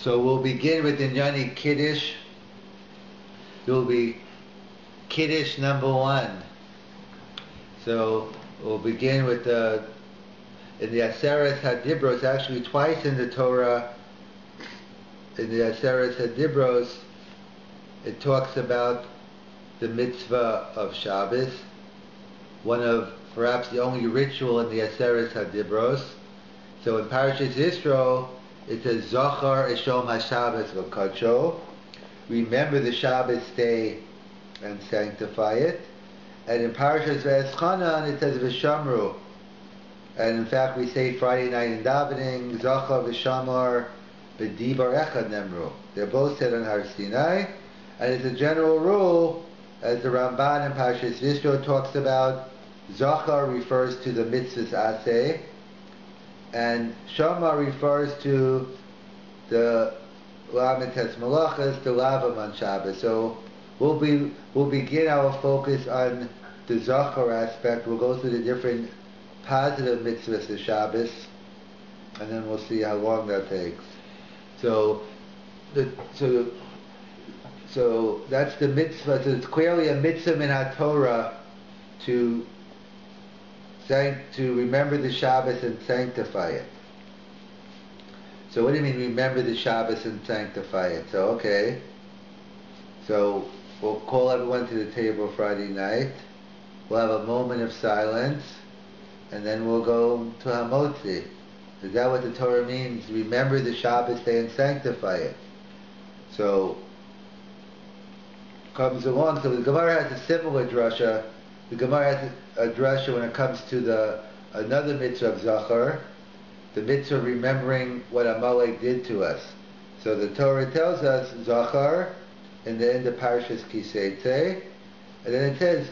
So we'll begin with Inyani Kiddush. It will be Kiddush number 1. So we'll begin with in the Aseret HaDibros, actually twice in the Torah, in the Aseret HaDibros, it talks about the mitzvah of Shabbos, one of perhaps the only ritual in the Aseret HaDibros. So in Parashas Yisro, it says, Zochar Eshom HaShabbos V'Kadsho, remember the Shabbos day and sanctify it. And in Parashas V'Eschanan, it says V'Shamru. And in fact, we say Friday night in davening, Zochar V'Shamar B'Dibar Echad Nemru. They're both said on Har Sinai. And it's a general rule, as the Ramban in Parashas Yisro talks about, Zochar refers to the mitzvahs aseh, and Shamar refers to the Lamites Malachas, the Lavam on Shabbos. So we'll begin our focus on the Zochar aspect. We'll go through the different positive mitzvahs of Shabbos, and then we'll see how long that takes. So that's the mitzvah. So it's clearly a mitzvah in HaTorah to remember the Shabbos and sanctify it. So what do you mean remember the Shabbos and sanctify it? So okay. So we'll call everyone to the table Friday night. We'll have a moment of silence, and then we'll go to Hamotzi. Is that what the Torah means? Remember the Shabbos day and sanctify it. So comes along. So the Gemara has a similar drasha. The Gemara has a drasha when it comes to another mitzvah of Zachar, the mitzvah of remembering what Amalek did to us. So the Torah tells us Zachar in the end of Parashas Kisei, and then it says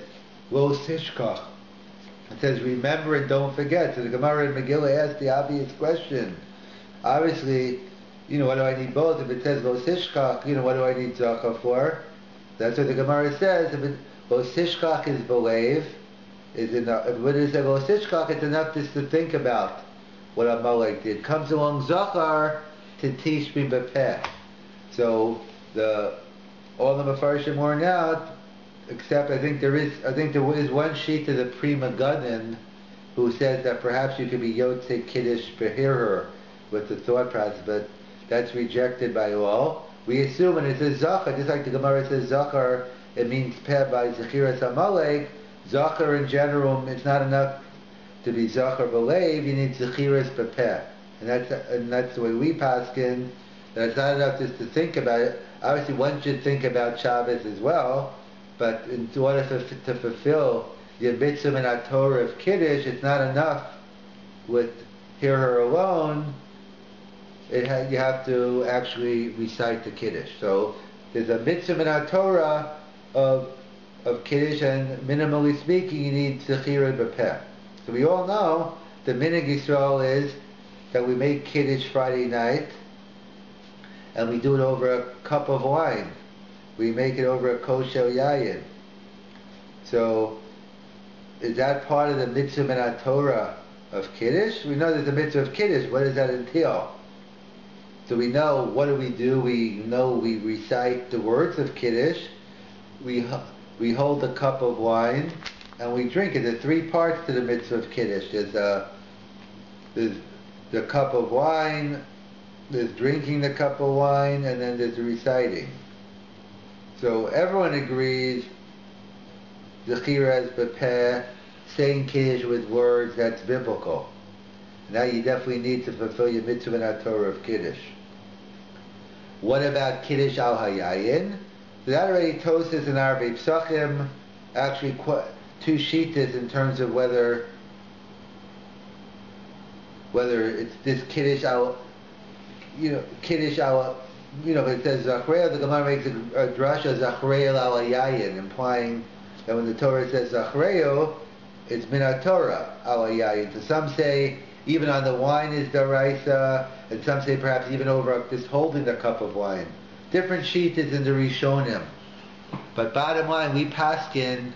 Lo Tishkach. It says remember and don't forget. So the Gemara in Megillah asks the obvious question. Obviously, what do I need both? If it says Lo Tishkach, what do I need Zachar for? That's what the Gemara says. If Lo Tishkach is believe, is enough. When it says Lo Tishkach, it's enough just to think about what Amalek did. Comes along Zachar to teach me bepeh. So all the Mefarshim worn out, except I think there is one sheet of the Pri Megadim who says that perhaps you could be Yotzei Kiddush Behirher with the thought process, but that's rejected by all. We assume when it says Zachar, just like the Gemara says Zachar, it means peh by Zechiras Amalek. Zachar in general, it's not enough to be Zachar b'leiv, you need Zechiras b'peh. And that's the way we paskin, that it's not enough just to think about it. Obviously one should think about Shabbos as well, but in order to fulfill the mitzvah in our Torah of Kiddush, it's not enough with hear her alone. You have to actually recite the Kiddush. So there's a mitzvah in our Torah of Kiddush, and minimally speaking, you need Zechira B'Peh. So we all know the Minhag Yisrael is that we make Kiddush Friday night, and we do it over a cup of wine. We make it over a kosher yayin. So is that part of the mitzvah in our Torah of Kiddush? We know there's a mitzvah of Kiddush. What does that entail? So we know, what do? We know we recite the words of Kiddush, we hold a cup of wine, and we drink it. There are 3 parts to the mitzvah of Kiddush. There's the cup of wine, there's drinking the cup of wine, and then there's the reciting. So everyone agrees, Zechiras B'Peh, saying Kiddush with words, that's biblical. Now you definitely need to fulfill your mitzvah in our Torah of Kiddush. What about Kiddush al Hayayin? So that already Tosas and Arvei Psachim, actually 2 shittas in terms of whether it's this Kiddush al, Kiddush al, it says Zachrei, the Gemara makes a drasha Zachrei al Hayayin, implying that when the Torah says Zachrei, it's min Torah al Hayayin. So some say even on the wine is daraisa, and some say perhaps even over just holding the cup of wine. Different shittas in the Rishonim. But bottom line, we paskin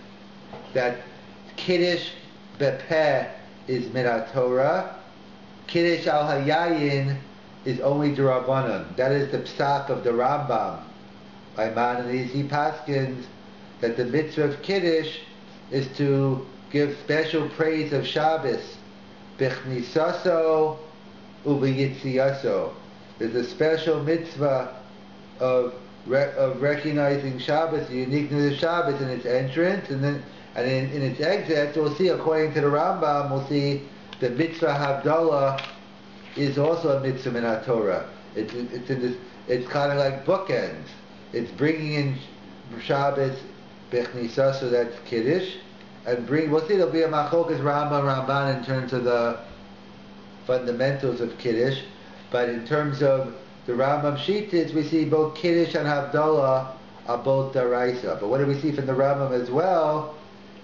that Kiddush bepeh is min Torah, Kiddush al Hayayin is only D'Rabbanan. That is the psak of the Rambam. Maimonides, he paskins that the mitzvah of Kiddush is to give special praise of Shabbos. B'chnisaso u'b'yitziaso. There's a special mitzvah of recognizing Shabbos, the uniqueness of Shabbos in its entrance, and then in its exit. We'll see, according to the Rambam, we'll see the mitzvah Havdalah is also a mitzvah in our Torah. It's kind of like bookends. It's bringing in Shabbos b'chnisah, so that's Kiddush, and we'll see there'll be a machokas Ramban in terms of the fundamentals of Kiddush, but in terms of the Rambam Shittas, we see both Kiddush and Havdalah are both Daraisa. But what do we see from the Rambam as well?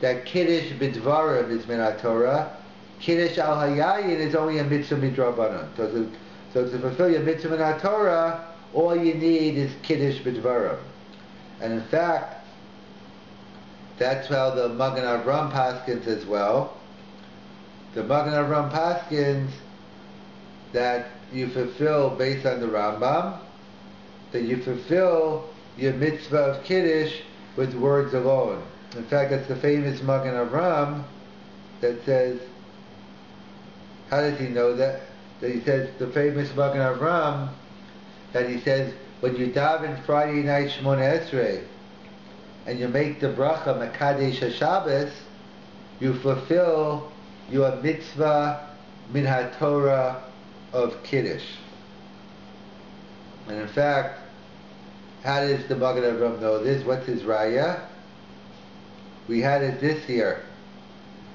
That Kiddush b'dvarim is min Torah. Kiddush al hayayin is only a mitzvah midrabanan. So to fulfill your mitzvah min Torah, all you need is Kiddush b'dvarim. And in fact, that's how the Magen Avram paskins as well. The Magen Avram paskins that you fulfill based on the Rambam, that you fulfill your mitzvah of Kiddush with words alone. In fact, that's the famous Magen Avram that says, how does he know that? That he says, the famous Magen Avram, that he says, when you daven Friday night Shmona Esrei, and you make the bracha Mekadesh HaShabbos, you fulfill your mitzvah min HaTorah of Kiddush. And in fact, how does the Magen Avram know this? What's his raya? We had it this year.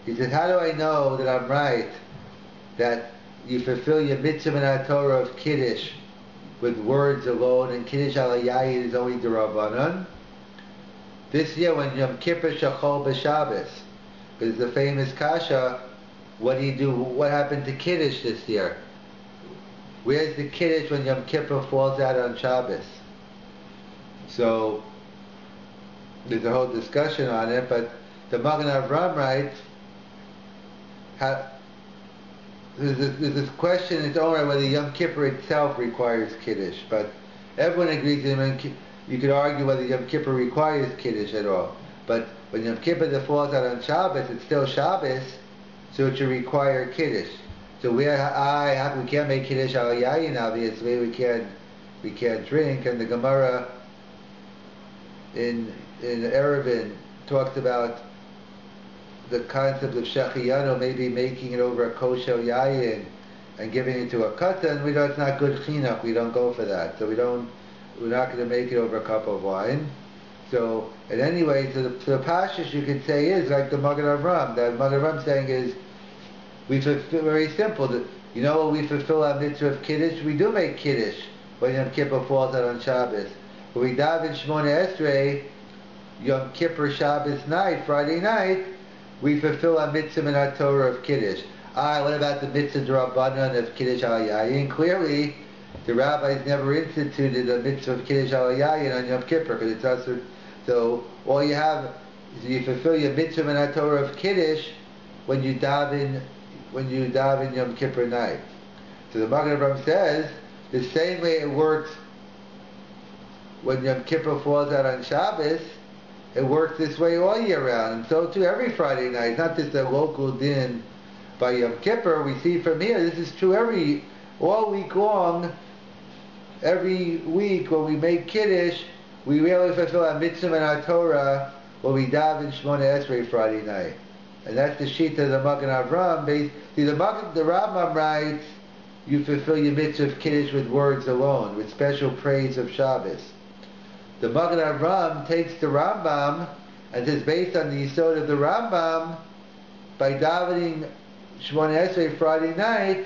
He said, how do I know that I'm right, that you fulfill your mitzvah min HaTorah of Kiddush with words alone, and Kiddush al Yayin is only D'Rabbanan? This year when Yom Kippur Shachol B'Shabbos, because the famous kasha, what do you do? What happened to Kiddush this year? Where's the Kiddush when Yom Kippur falls out on Shabbos? So there's a whole discussion on it, but the Magen Avram writes, there's this question in its own right whether Yom Kippur itself requires Kiddush, but everyone agrees that you could argue whether Yom Kippur requires Kiddush at all. But when Yom Kippur falls out on Shabbos, it's still Shabbos, so it should require Kiddush. So we can't make Kiddush al Yayin, obviously, we can't drink, and the Gemara in Erevin talks about the concept of Shechiyano, maybe making it over a kosher yayin and giving it to a katan. We know it's not good chinuch. We don't go for that. So we're not going to make it over a cup of wine. So, and anyway, so the pashas you could say is like the Magen Avram. The Magen Avram saying is, we fulfill, very simple. You know, when we fulfill our mitzvah of Kiddush, we do make Kiddush when Yom Kippur falls out on Shabbos. When we daven Shmona Esrei, Yom Kippur Shabbos night, Friday night, we fulfill our mitzvah in our Torah of Kiddush. What about the mitzvah D'Rabbanan of Kiddush al Yayin? Clearly, the rabbis never instituted a mitzvah of Kiddush al Yayin on Yom Kippur, because it's also, so all you have is you fulfill your mitzvah in our Torah of Kiddush when you daven Yom Kippur night. So the Magen Avram says the same way it works when Yom Kippur falls out on Shabbos, it works this way all year round, and so too every Friday night. It's not just a local din by Yom Kippur. We see from here, this is true all week long. Every week when we make Kiddush, we really fulfill our mitzvah and our Torah when we daven Shmona Esrei Friday night. And that's the shita of the Magen Avram. The Rambam writes, you fulfill your mitzvah of Kiddush with words alone, with special praise of Shabbos. The Magen Avram takes the Rambam and says, based on the yisod of the Rambam, by davening Shmona Esrei Friday night,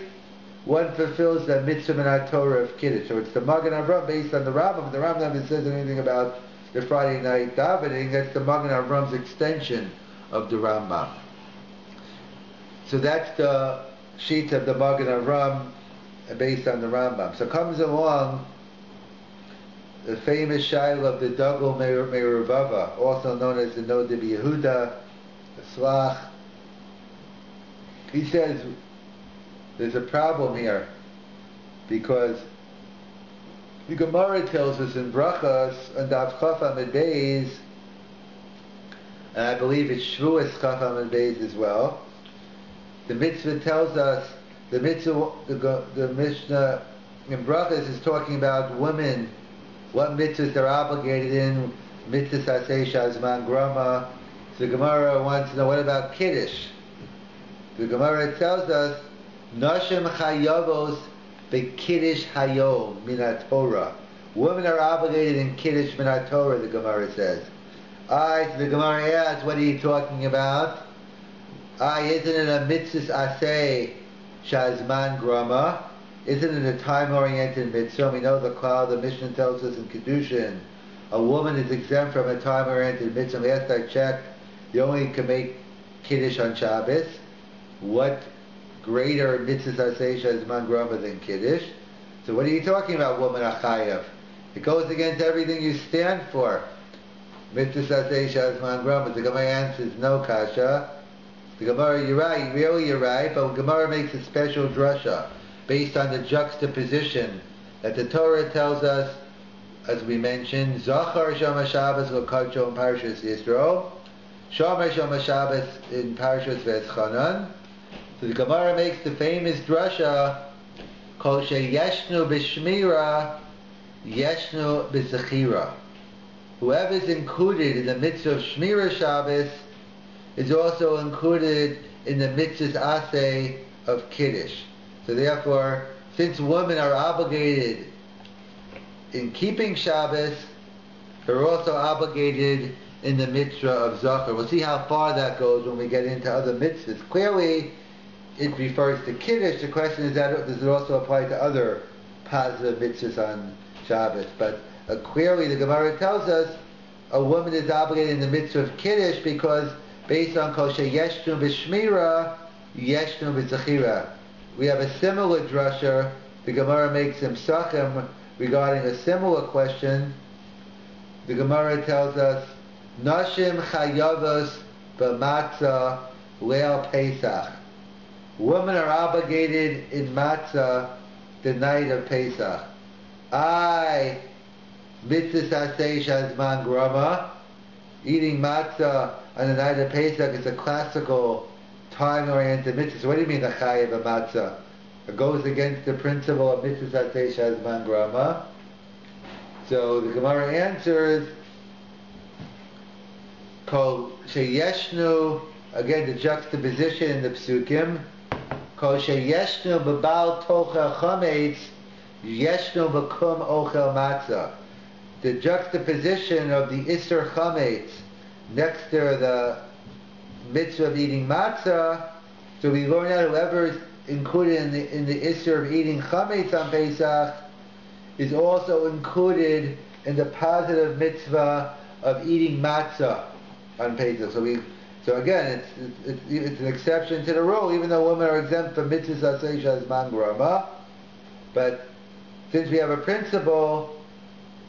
one fulfills the mitzvah min HaTorah of Kiddush. So it's the Magen Avram based on the Rambam. The Rambam never says anything about the Friday night davening. That's the Magen Avram's extension of the Rambam. So that's the sheet of the Magen Avram based on the Rambam. So comes along the famous shaila of the Dagul Meiruvava, also known as the Nod Yehuda, the Slach. He says there's a problem here because the Gemara tells us in Brachas and Daf Chaf Amid Beis, and I believe it's Shvuas Chaf Amid Beis as well. The mitzvah tells us the Mishnah in Brachas is talking about women, what mitzvahs they're obligated in, mitzvahs aseh shazman grama. So the Gemara wants to know, what about Kiddush? The Gemara tells us, Nashim chayavos beKiddush hayom minat Torah. Women are obligated in Kiddush minat Torah, the Gemara says. So the Gemara asks, what are you talking about? Isn't it a mitzvah aseh shazman grama? Isn't it a time-oriented mitzvah? We know the Mishnah tells us in Kiddushin, a woman is exempt from a time-oriented mitzvah. Last I checked, you only can make Kiddush on Shabbos. What greater mitzvah aseh shazman grama than Kiddush? So what are you talking about, woman achayev? It goes against everything you stand for. Mitzvah aseh shazman grama. The Gemara answers, no, kasha. The Gemara, you're right, really you're right, but Gemara makes a special drasha based on the juxtaposition that the Torah tells us, as we mentioned, Zachar Shom HaShabbos L'Kadsho in Parashas Yisro, Shomer Shom HaShabbos in Parashas V'Eschanan. So the Gemara makes the famous drasha, Kol Sheyeshnu B'Shmira, Yeshnu B'Zechira. Whoever is included in the mitzvah of Shmira Shabbos is also included in the mitzvah's aseh of Kiddush. So therefore, since women are obligated in keeping Shabbos, they're also obligated in the mitzvah of Zachar. We'll see how far that goes when we get into other mitzvahs. Clearly, it refers to Kiddush. The question is, does it also apply to other positive mitzvahs on Shabbos? But clearly, the Gemara tells us a woman is obligated in the mitzvah of Kiddush because based on Kol Sheyeshnu B'Shmira, Yeshnu B'Zechira. We have a similar drasha. The Gemara makes him sachem regarding a similar question. The Gemara tells us, Nashim chayavos b'matzah leil Pesach. Women are obligated in matzah the night of Pesach. Mitzvah aseh shazman grama. Eating matzah on the night of Pesach is a classical time-oriented mitzvah. So what do you mean the chayev of matzah? It goes against the principle of mitzvah aseh shazman grama. So the Gemara answers, Kol sheyeshnu, again the juxtaposition in the psukim, Kol sheyeshnu b'bal tochel chametz, yeshnu b'kum ochel matzah. The juxtaposition of the Isser Chametz next to the mitzvah of eating matzah. So we learn that whoever is included in the Isser of eating Chametz on Pesach is also included in the positive mitzvah of eating matzah on Pesach. So again, it's an exception to the rule, even though women are exempt from mitzvahs aseh shazman grama. But since we have a principle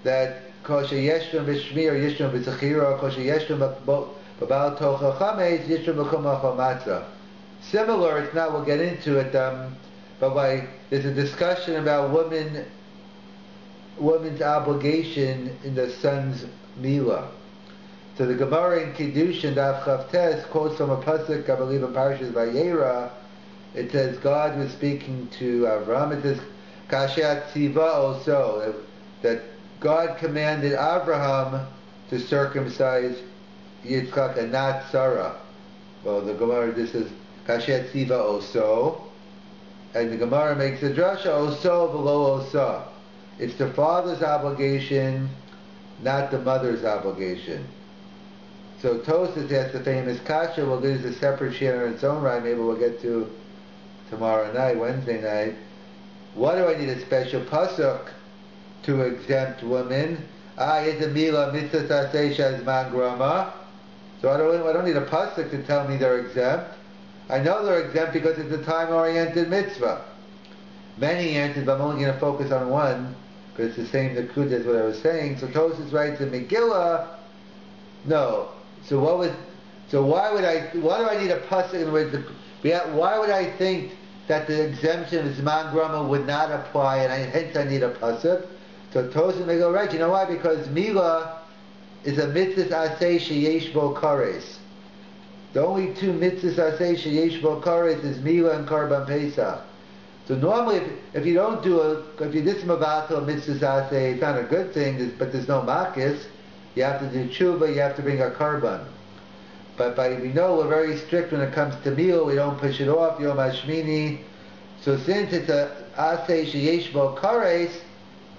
that Kol sheyeshnu b'shmir, yeshnu b'zechira, Kol sheyeshnu b'bal tochel chametz, yeshnu b'kum ochel matzah. Similar, it's not, we'll get into it, but there's a discussion about women's obligation in the son's milah. So the Gemara in Kiddush and Daf Chavtes quotes from a pasuk, I believe in Parashas Vayera. It says God was speaking to Avraham. It says Kashat Tziva also, that God commanded Abraham to circumcise Yitzchak and not Sarah. Well, the Gemara, this is Kashet Tziva also, and the Gemara makes a drasha also below osa. It's the father's obligation, not the mother's obligation. So Tosas has the famous kasha. Well, there's a separate share in its own right. Maybe we'll get to tomorrow night, Wednesday night. What do I need a special pasuk to exempt women? It's a milah mitzvah aseh shazman grama. So I don't need a pasuk to tell me they're exempt. I know they're exempt because it's a time-oriented mitzvah. Many answers, but I'm only going to focus on one because it's the same nakud as what I was saying. So Tosas writes in Megillah, no. So why do I need a pasuk? In other words, why would I think that the exemption of Zman Grama would not apply, and hence I need a pasuk. So Tosim may go, right, you know why? Because Mila is a mitzvah aseh sheyesh bo kares. The only two mitzvahs aseh sheyesh bo kares is Mila and Karban Pesach. So normally, if you don't do if you dismavato mitzvah aseh, it's not a good thing, but there's no makis, you have to do tshuva, you have to bring a karban. But we know we're very strict when it comes to meal, we don't push it off, Yom HaShmini. So since it's a aseh sheyesh bo kares,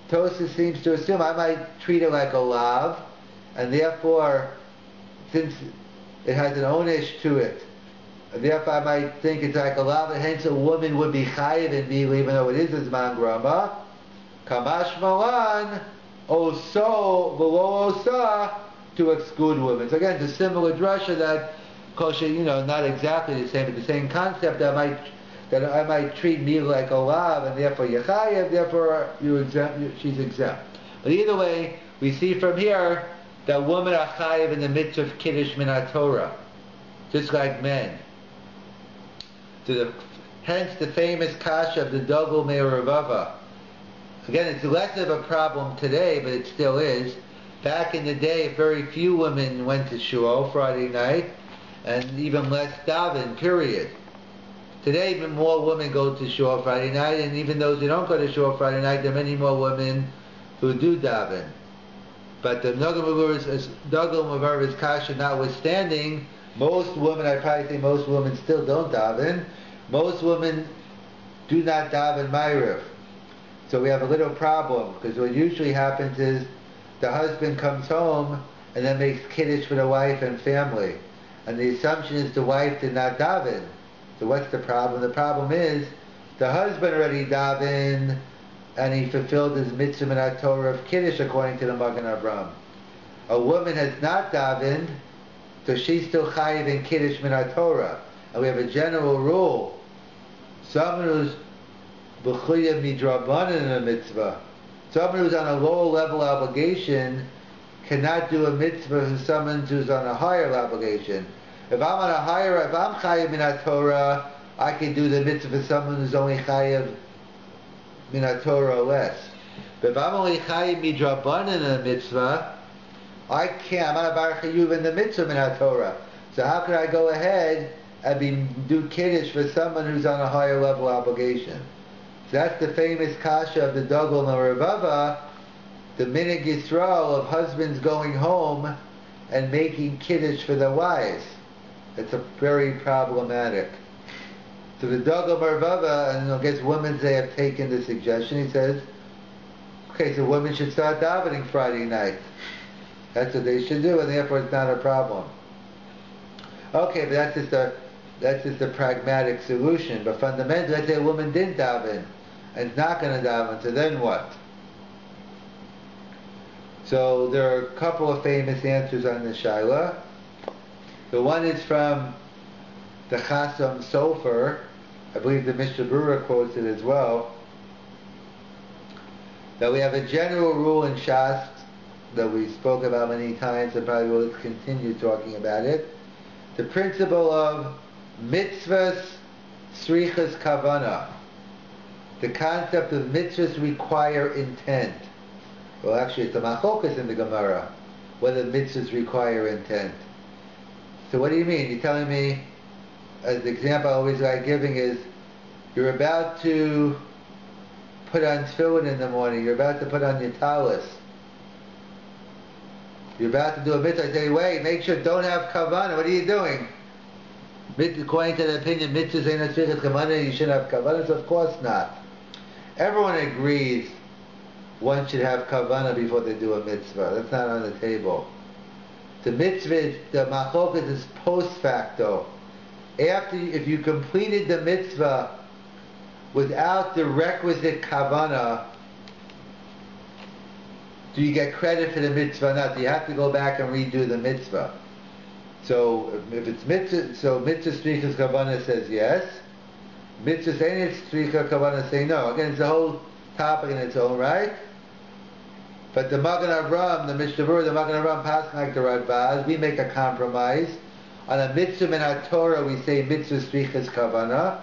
Tosa seems to assume I might treat it like a lav, and therefore, since it has an onish to it, therefore I might think it's like a lav, and hence a woman would be chayiv in meal, even though it is a zman grama. Kamash malan, oso v'lo osa, to exclude women. So again, it's a similar drasha that, kosher, not exactly the same, but the same concept that I might treat me like a lav, and therefore yechayev, therefore she's exempt. But either way, we see from here that women are chayev in the mitzvah of Kiddush min Torah, just like men. Hence the famous kasha of the Dogel Me'eravava. Again, it's less of a problem today, but it still is. Back in the day, very few women went to shul Friday night, and even less daven, period. Today, even more women go to shul Friday night, and even those who don't go to shul Friday night, there are many more women who do daven. But the Dogel Me'eravava's kasha notwithstanding, most women, I probably think most women still don't daven. Most women do not daven Ma'ariv. So we have a little problem, because what usually happens is the husband comes home and then makes Kiddush for the wife and family. And the assumption is the wife did not daven. So what's the problem? The problem is the husband already davened and he fulfilled his mitzvah min Torah of Kiddush according to the Magen Avraham. A woman has not davened, so she's still chayiv in Kiddush min Torah. And we have a general rule. Someone who's b'chuya midrabanan in a mitzvah, someone who's on a lower level obligation cannot do a mitzvah for someone who's on a higher obligation. If I'm chayiv min Torah, I can do the mitzvah for someone who's only chayiv min Torah or less. But if I'm only chayiv midrabanan in a mitzvah, I can't. I'm not bar chayuv in the mitzvah min Torah. So how could I go ahead and do Kiddush for someone who's on a higher level obligation? So that's the famous kasha of the Dogel Me'eravava, the minig Yisrael of husbands going home and making Kiddush for their wives. It's very problematic. So the Dogel Me'eravava, and I guess women, they have taken the suggestion. He says, okay, so women should start davening Friday night. That's what they should do, and therefore it's not a problem. Okay, but that's just a pragmatic solution. But fundamentally, let's say a woman didn't daven and is not going to daven, so then what? So there are a couple of famous answers on the shaila. The one is from the Chasam Sofer. I believe the Mishnah Berurah quotes it as well. That we have a general rule in Shas that we spoke about many times and probably will continue talking about it. The principle of mitzvahs srichas kavana. The concept of mitzvahs require intent. Well, actually, it's a machokas in the Gemara, whether mitzvahs require intent. So what do you mean? You're telling me, as the example I always like giving is, you're about to put on tefillin in the morning, you're about to put on your talis, you're about to do a mitzvah, I say, wait, make sure don't have kavanah. What are you doing? According to the opinion, mitzvahs ain't a tzrichas kavanah, you shouldn't have kavanahs? Of course not. Everyone agrees one should have kavanah before they do a mitzvah. That's not on the table. The mitzvah, the machokas is post facto. If you completed the mitzvah without the requisite kavanah, do you get credit for the mitzvah or not? Do you have to go back and redo the mitzvah? So if it's mitzvah, so mitzvah strichas kavanah says yes. Mitzvah saying it's stricha kavanah say no. Again, it's a whole topic in its own right. But the Magen Avraham, the Mishnah Berurah, the Magen Avraham passing like the Radbaz, we make a compromise. On a mitzvah min Torah, we say mitzvah strichas kavanah.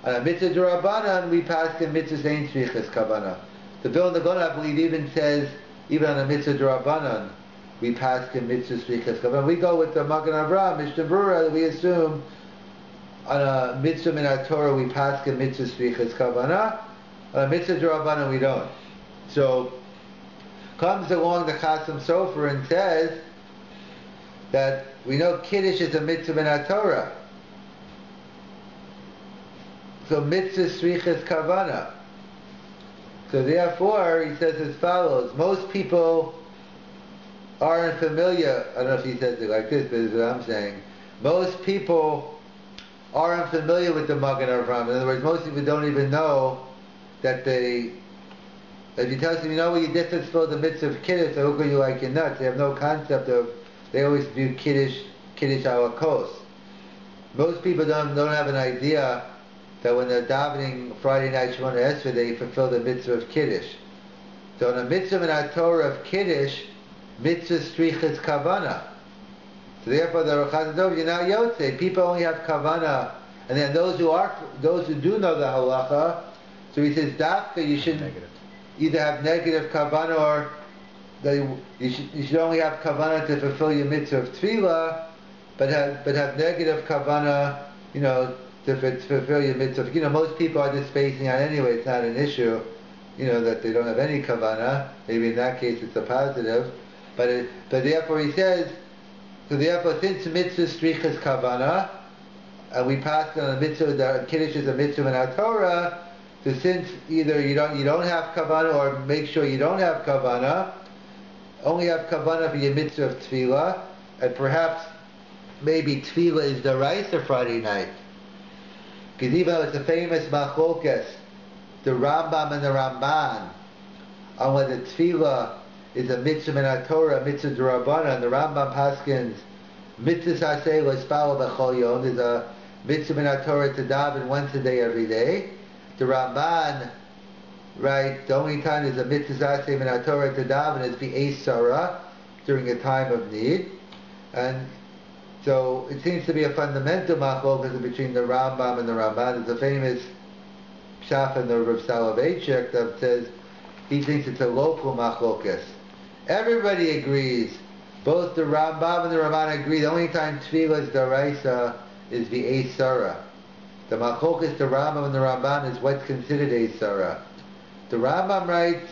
On a mitzvah d'Rabbanan, we pass the mitzvah ain't tzrichas kavana. The Vilna Gaon, I believe, even says, even on a mitzvah d'Rabbanan, we pass the mitzvah tzrichas kavana. We go with the Magen Avraham, Mishnah Berurah, we assume on a mitzvah min Torah we pass the mitzvah tzrichas kavana. On a mitzvah d'Rabbanan we don't. So comes along the Chasam Sofer and says that we know Kiddush is a mitzvah min Torah. So mitzvah tzrichas kavana. So therefore, he says as follows: most people aren't familiar. I don't know if he says it like this, but this is what I'm saying. Most people aren't familiar with the Magen Avraham. In other words, most people don't even know that they. If you tell them, you know what you did to spill the mitzvah of Kiddush, they'll look at you like you're nuts. They have no concept of. They always view Kiddush ala kos. Most people don't have an idea that when they're davening Friday night Shemona Esrei, they fulfill the mitzvah of Kiddush. So in a mitzvah in Torah of Kiddush, mitzvah strichas kavana. So therefore, the Chazon Sofer, you're not Yotzei. People only have kavana, and then those who do know the halacha. So he says, dafka, you should either have negative kavana or you should only have kavana to fulfill your mitzvah of tefillah, but have negative kavana, to fulfill your mitzvah. Most people are just spacing out anyway. It's not an issue, that they don't have any kavana. Maybe in that case it's a positive. But therefore he says, so therefore since mitzvah strichas kavana, and we passed on a mitzvah, the Kiddush is a mitzvah in our Torah, so since either you don't have kavana or make sure you don't have kavana, only have kavana for your mitzvah of tefillah, and perhaps maybe tefillah is the Raisa Friday night. Because even though it's a famous machlokes, the Rambam and the Ramban, on whether tefillah is a mitzvah min Torah, a mitzvah d'Rabbanan, the Rambam paskins, mitzvah saseh l'spalo b'chol yom, there's a mitzvah min Torah to daven once a day every day. The Ramban, right, the only time there's a mitzvah saseh min Torah to daven is the Sarah, during a time of need. And so it seems to be a fundamental machlokas between the Rambam and the Ramban. There's a famous pshat in the Rav Soloveitchik that says he thinks it's a local machlokas. Everybody agrees. Both the Rambam and the Ramban agree. The only time tefillah is daraisa is the Eisara. The machlokas, the Rambam and the Ramban, is what's considered Eisara. The Ramban writes,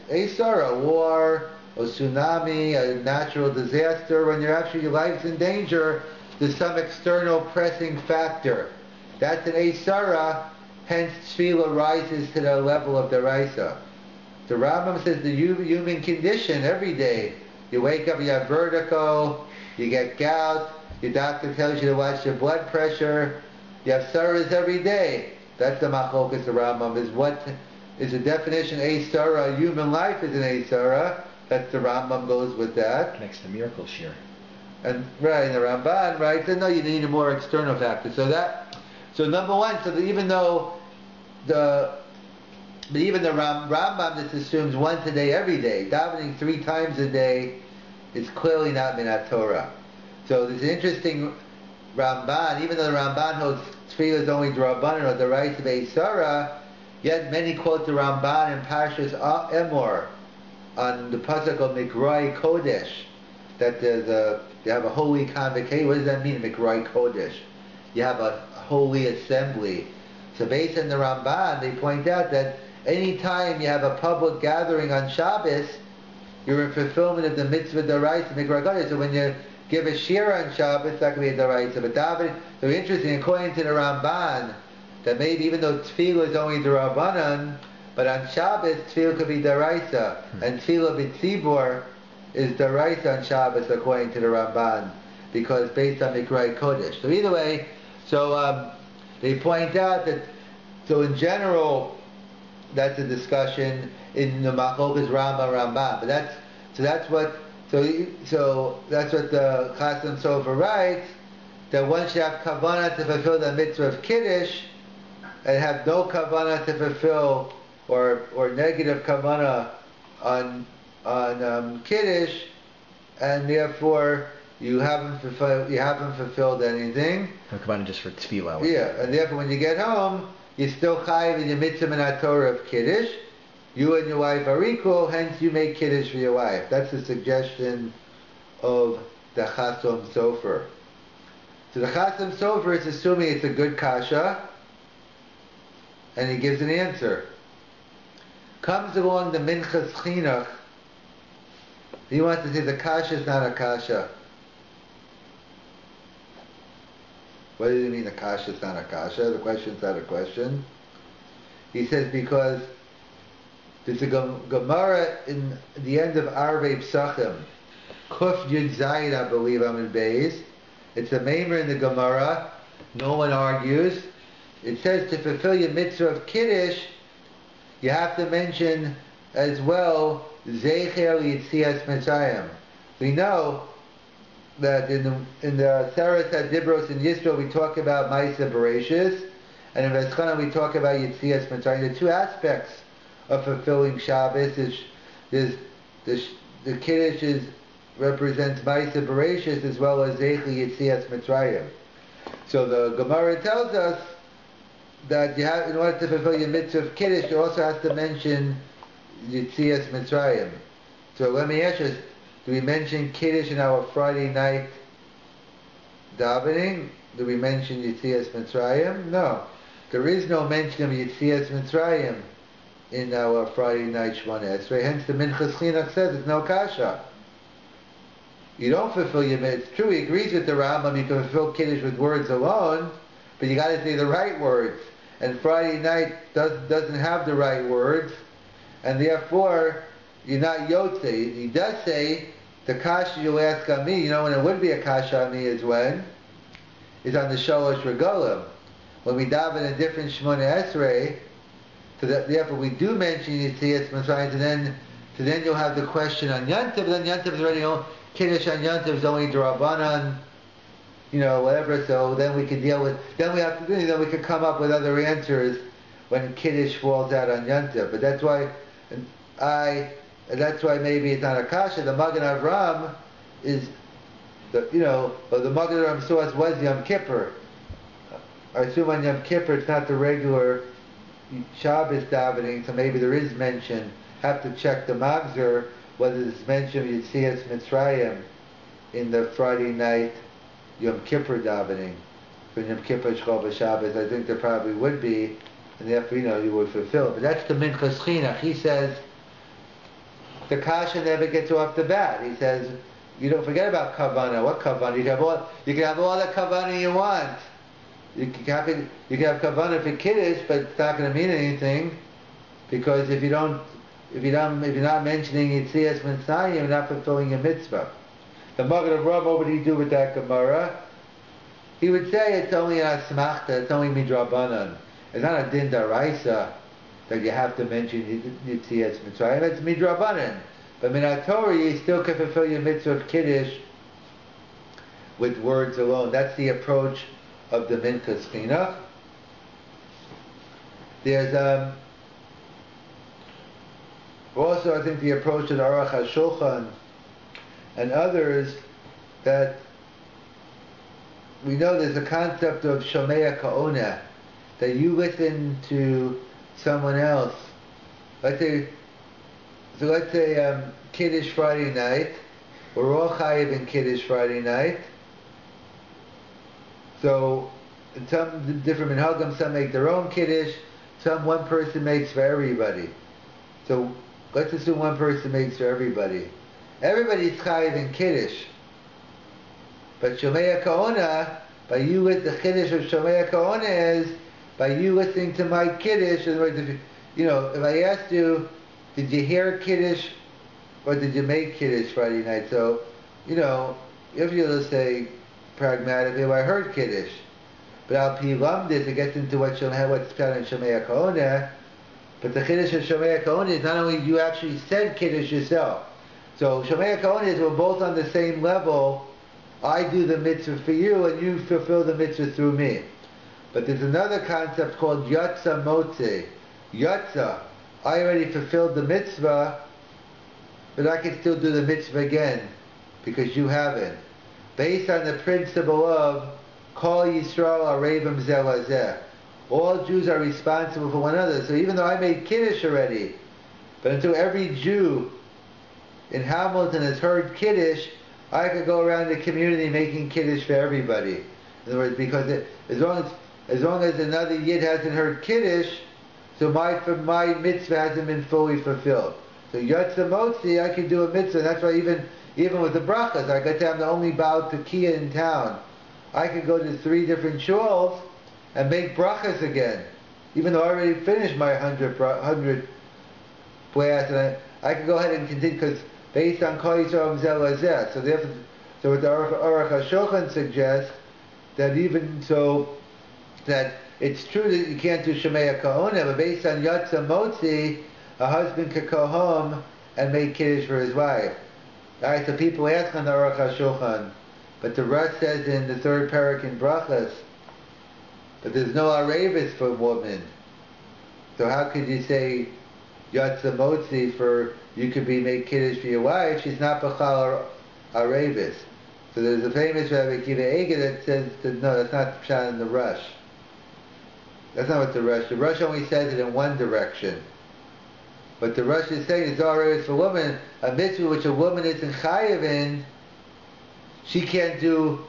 Eisara, war, a tsunami, a natural disaster, when your life's in danger, there's some external pressing factor. That's an Eisara, hence tefillah rises to the level of daraisa. The Rambam says the human condition every day. You wake up, you have vertigo, you get gout, your doctor tells you to watch your blood pressure, you have saras every day. That's the machlokas, the Rambam, is what is the definition Eisara, human life is an Eisara. That's the Rambam goes with that. Next to miracle share. And right, and the Ramban, right, said no, you need a more external factor. So number one, even the Rambam just assumes once a day, every day. Davening 3 times a day is clearly not Minat Torah. So there's an interesting Ramban, even though the Ramban holds tefillah is only D'Rabbanan or the rights of Eisara, yet many quote the Ramban in Parshas Emor on the pasuk of Mikroi Kodesh, that they have a holy convocation. What does that mean, Mikroi Kodesh? You have a holy assembly. So based on the Ramban, they point out that any time you have a public gathering on Shabbos, you're in fulfillment of the mitzvah d'oraisa Mikroi Kodesh. So when you give a shir on Shabbos, that could be a d'oraisa. But davening, so interesting, according to the Ramban, that maybe even though tefillah is only d'Rabbanan, but on Shabbos, tefillah could be daraisa, and tefillah b'tzibur is daraisa on Shabbos, according to the Ramban, because based on Mikroi Kodesh. So either way, they point out that, so in general, that's a discussion in the machlokas Ramban. But that's what the Chasam Sofer writes, that one should have kavanah to fulfill the mitzvah of Kiddush, and have no kavanah to fulfill or negative kavanah on Kiddush, and therefore you haven't fulfilled anything. And combine it just for tefillah. Yeah, and therefore when you get home, you're still chayiv in your mitzvah and Torah of Kiddush. You and your wife are equal, hence you make Kiddush for your wife. That's the suggestion of the Chasam Sofer. So the Chasam Sofer is assuming it's a good kasha, and he gives an answer. Comes along the Minchas Chinuch. He wants to say the kasha is not a kasha. What does he mean the kasha is not a kasha? The question is not a question. He says because there's a Gemara in the end of Arvei Psachim, Kuf Yud Zayin, I believe, Amid Beis. It's a maimer in the Gemara. No one argues. It says to fulfill your mitzvah of Kiddush, you have to mention as well Zecher Yitzias Mitzrayim. We know that in the Saras HaDibros in Yisrael we talk about Ma'aseh Bereshis, and in Veschana we talk about Yitzias Mitzrayim. The two aspects of fulfilling Shabbos is the Kiddush represents Ma'aseh Bereshis as well as Zecher Yitzias Mitzrayim. So the Gemara tells us that you have, in order to fulfill your mitzvah of Kiddush, you also have to mention Yitzias Mitzrayim. So let me ask you, do we mention Kiddush in our Friday night davening? Do we mention Yitzias Mitzrayim? No. There is no mention of Yitzias Mitzrayim in our Friday night Shemona Esrei. Hence the Minchas Chinuch says it's no kasha. You don't fulfill your mitzvah. It's true, he agrees with the Rambam, you can fulfill Kiddush with words alone, but you got to say the right words. And Friday night doesn't have the right words, and therefore you're not yotze. He does say the kasha you ask on me. You know when it would be a kasha on me is when is on the Shalosh Regalim, when we daven a different Shemona Esrei. So that therefore we do mention Yitzias Mitzrayim, so then you'll have the question on Yantiv. But then Yantiv is already Kiddush on Yantiv is only D'Rabbanan, whatever. So then we can deal with. Then we have to. Then we can come up with other answers when Kiddush falls out on Yantiv. But that's why maybe it's not a kasha. The Magen Avram is the Magen Avram source was Yom Kippur. I assume on Yom Kippur it's not the regular Shabbos davening, so maybe there is mention. Have to check the Magzer whether it's mentioned Yitzias Mitzrayim in the Friday night Yom Kippur davening. When Yom Kippur Shchol B'Shabbos, I think there probably would be, and therefore you would fulfill it. But that's the Minchas Chinuch. He says the kasha never gets off the bat. He says you don't forget about kavanah. What kavanah? You can have all the kavanah you want. You can have kavanah for Kiddush, but it's not going to mean anything because if you're not mentioning Yitzias Mitzrayim, you're not fulfilling your mitzvah. The Magen Avraham, what would he do with that Gemara? He would say it's only a smachta, it's only midrabanan. It's not a din daraisa that you have to mention Yitzias Mitzrayim. It's midrabanan. But min Torah, you still can fulfill your mitzvah of Kiddush with words alone. That's the approach of the Minchas Chinuch. There's also, I think, the approach of the Aruch HaShulchan and others, that we know there's a concept of Shomea Ka'ona, that you listen to someone else. Let's say Kiddush Friday night. We're all chayiv in Kiddush Friday night. So some different minhagim, some make their own Kiddush, one person makes for everybody. So let's assume one person makes for everybody. Everybody's chayiv in Kiddush. But Shomea Ka'ona, by you with the Kiddush of Shomea Ka'ona is by you listening to my Kiddush. In other words, if I asked you, did you hear Kiddush or did you make Kiddush Friday night? So, if you just say pragmatically, well, I heard Kiddush. But Al Pi Lamdis, it gets into what's found in Shomea Ka'ona. But the Kiddush of Shomea Ka'ona is not only you actually said Kiddush yourself. So Shomea Ka'ona is we're both on the same level. I do the mitzvah for you and you fulfill the mitzvah through me. But there's another concept called Yatza Motze. Yatza, I already fulfilled the mitzvah, but I can still do the mitzvah again because you haven't. based on the principle of Kol Yisrael Arevim Zeh Lazeh. All Jews are responsible for one another. So even though I made Kiddush already, but until every Jew in Hamilton has heard Kiddush, I could go around the community making Kiddush for everybody. In other words, because as long as another Yid hasn't heard Kiddush, so my mitzvah hasn't been fully fulfilled. So Yotze Motzi, I can do a mitzvah. That's why even with the brachas, I got to have the only Baal Tekiah in town. I could go to 3 different shuls and make brachas again, even though I already finished my 100 blast, and I could go ahead and continue, because based on Kol Yisrael Zeh Lazeh. So what the Aruch HaShulchan suggests, that even so, that it's true that you can't do Shemei Kahona, but based on Yotze Motzi, a husband could go home and make Kiddush for his wife. Alright, so people ask on the Aruch HaShulchan, but the Rosh says in the 3rd parak in Brachas, but there's no Arevis for a woman. So how could you say Yotze Motzi for you could make Kiddush for your wife? She's not B'chal Arevis. So there's a famous Rabbi Akiva Eiger that says that no, that's not Pshat in the Rosh. That's not what the Rosh only says it in one direction. But the Rosh is saying it's all Arevis for women, a mitzvah which a woman isn't chayiv in, she can't do,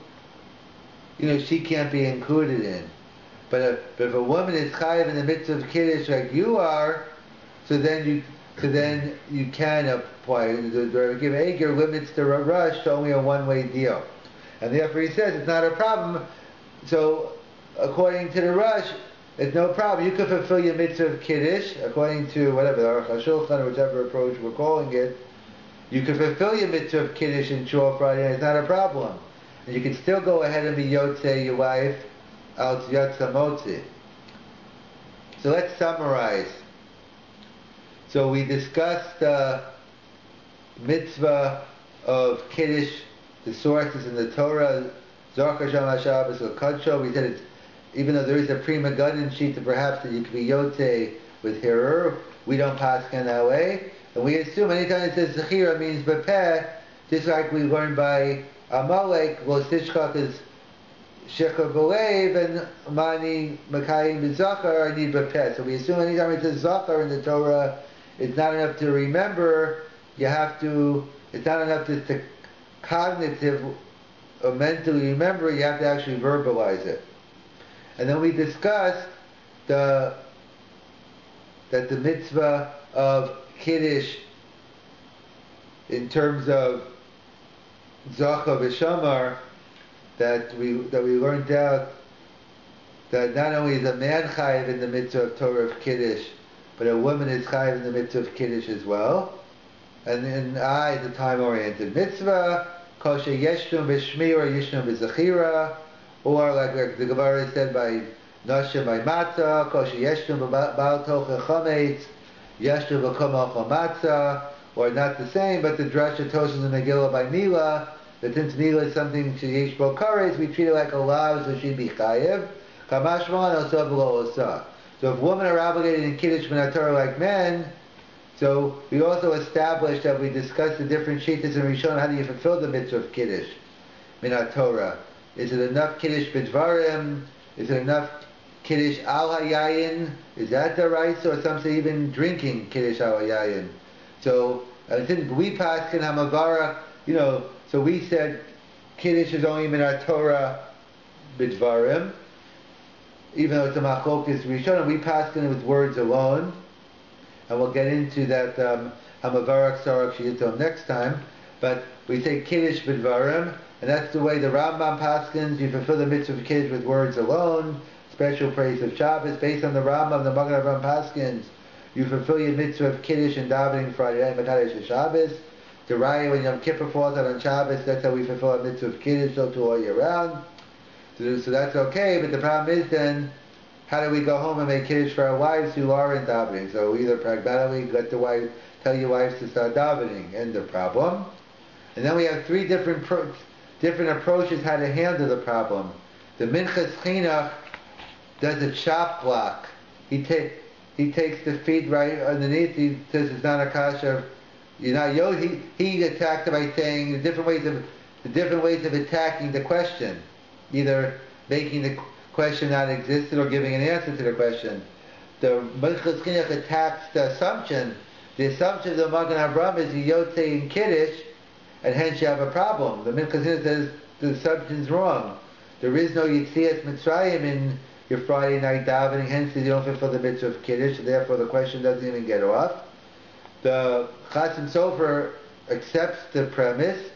she can't be included in. But if a woman is chayiv in the mitzvah of Kiddush like you are, so then you can apply. The Rabbi Eiger limits the Rosh to only a one-way deal, and therefore he says it's not a problem. So according to the Rosh, it's no problem. You could fulfill your mitzvah of Kiddush according to whatever the Aruch HaShulchan or whichever approach we're calling it. You could fulfill your mitzvah of Kiddush in Shul Friday, and it's not a problem. And you can still go ahead and be Yotzei your wife out Yotze Motzi. So let's summarize. So we discussed the mitzvah of Kiddush, the sources in the Torah, Zachar Sham HaShabbos or Kadsho. We said it's, even though there is a Prima Gunnan sheet that perhaps that you could be Yotzei with Hirur, we don't pass in that way. And we assume anytime it says Zechira means Bepeh, just like we learned by Amalek, Lo Tishchak is Shecher Belev, and Mani Makayim B'Zachar, I need Bepeh. So we assume anytime it says Zachar in the Torah, it's not enough to remember, it's not enough to cognitive or mentally remember, you have to actually verbalize it. And then we discussed that the mitzvah of Kiddush, in terms of Zacha v'Shamar, that we learned out that not only is a man chayiv in the mitzvah of Torah of Kiddush, but a woman is chayiv in the mitzvah of Kiddush as well. And then the time-oriented mitzvah, kol sheyeshnum b'shmi or yeshnum b'zachira, or like the Gemara said by Nashim by Matzah, kol sheyeshnum b'bal tocha chametz, yeshnum b'kom al matzah, or not the same, but the drasha toshes in Megillah by Mila, that since Mila is something sheyesh bo kares, we treat it like a lav, so she'd be chayiv. Kamashman osa v'lo osa. So if women are obligated in Kiddush Minat Torah like men, so we also established that we discussed the different shittas and Rishon, how do you fulfill the mitzvah of Kiddush Minat Torah? Is it enough Kiddush b'dvarim? Is it enough Kiddush al hayayin? Is that the right? Or some say even drinking Kiddush al hayayin. So I think we passed in Hamavara, so we said Kiddush is only Minat Torah b'dvarim, even though it's a machlokas Rishon, we passed in it with words alone, and we'll get into that Hamavarak Sarach Shiyitom next time. But we say Kiddush b'dvarim, and that's the way the Rambam paskins. You fulfill the mitzvah of Kiddush with words alone. Special praise of Shabbos based on the Rambam, the Magen Avraham paskins. You fulfill your mitzvah of Kiddush and davening Friday night, Makadesh Shabbos. The Raya when Yom Kippur falls out on Shabbos, that's how we fulfill our mitzvah of Kiddush all year round. So that's okay, but the problem is then, how do we go home and make Kiddush for our wives who aren't davening? So either pragmatically tell your wives to start davening, end the problem. And then we have 3 different approaches how to handle the problem. The Minchas Chinuch does a chop block. He takes the feet right underneath. He says it's not a kasha. He attacked it by saying the different ways of the different ways of attacking the question, either making the question non-existent or giving an answer to the question. The Minchas Chinuch attacks the assumption. The assumption of the Magen Avraham is you Yotze in Kiddush, and hence you have a problem. The Minchas Chinuch says the assumption's wrong. There is no Yitzias Mitzrayim in your Friday night davening, hence you don't fulfill the mitzvah of Kiddush, so therefore the question doesn't even get off. The Chasim Sofer accepts the premise,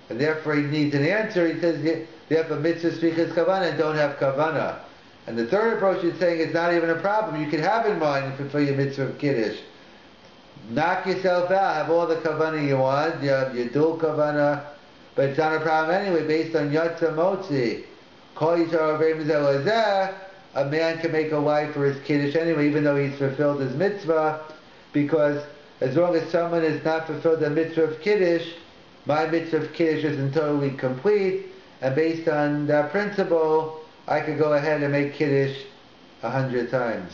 and therefore he needs an answer. He says you have a mitzvah svichas kavana and don't have kavana. And the third approach is saying it's not even a problem. You can have in mind and fulfill your mitzvah of Kiddush. Knock yourself out, have all the kavana you want, you have your dual kavana, but it's not a problem anyway, based on Yotza Motzi. A man can make a wife for his Kiddush anyway, even though he's fulfilled his mitzvah, because as long as someone has not fulfilled the mitzvah of Kiddush, my mitzvah of Kiddush isn't totally complete, and based on that principle, I could go ahead and make Kiddush 100 times.